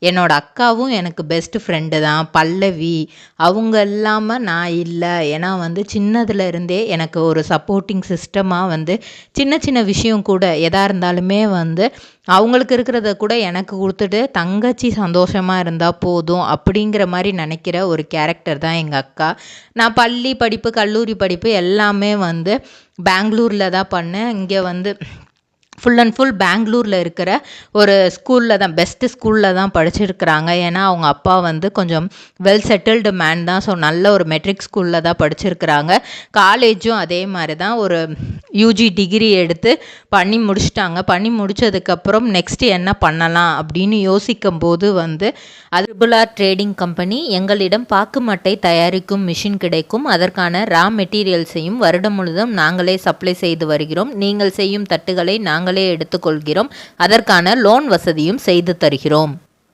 என்னோட அக்காவும் எனக்கு பெஸ்ட் ஃப்ரெண்டு தான் பல்லவி. அவங்க இல்லாமல் நான் இல்லை. ஏன்னா வந்து சின்னதுல இருந்தே எனக்கு ஒரு சப்போர்ட்டிங் சிஸ்டமாக வந்து சின்ன சின்ன விஷயம் கூட எதாக இருந்தாலுமே வந்து அவங்களுக்கு இருக்கிறத கூட எனக்கு கொடுத்துட்டு தங்கச்சி சந்தோஷமாக இருந்தால் போதும் அப்படிங்கிற மாதிரி நினைக்கிற ஒரு கேரக்டர் தான் எங்கள் அக்கா. நான் பள்ளி படிப்பு கல்லூரி படிப்பு எல்லாமே வந்து பெங்களூரில் தான் பண்ணேன். இங்கே வந்து ஃபுல் அண்ட் ஃபுல் பெங்களூரில் இருக்கிற ஒரு ஸ்கூலில் தான் பெஸ்ட்டு ஸ்கூலில் தான் படிச்சிருக்கிறாங்க. ஏன்னா அவங்க அப்பா வந்து கொஞ்சம் வெல் செட்டில்டு மேன் தான். ஸோ நல்ல ஒரு மெட்ரிக் ஸ்கூலில் தான் படிச்சிருக்கிறாங்க. காலேஜும் அதே மாதிரி தான் ஒரு யூஜி டிகிரி எடுத்து பண்ணி முடிச்சிட்டாங்க. பண்ணி முடித்ததுக்கப்புறம் நெக்ஸ்ட்டு என்ன பண்ணலாம் அப்படின்னு யோசிக்கும் போது வந்து ட்ரிபிள்-ஆர் ட்ரேடிங் கம்பெனி எங்களிடம் பாக்கு மட்டை தயாரிக்கும் மிஷின் கிடைக்கும். அதற்கான ரா மெட்டீரியல்ஸையும் வருடம் முழுதும் நாங்களே சப்ளை செய்து வருகிறோம். நீங்கள் செய்யும் தட்டுகளை நாங்களே எடுத்துக்கொள்கிறோம். அதற்கான லோன் வசதியும் செய்து தருகிறோம்.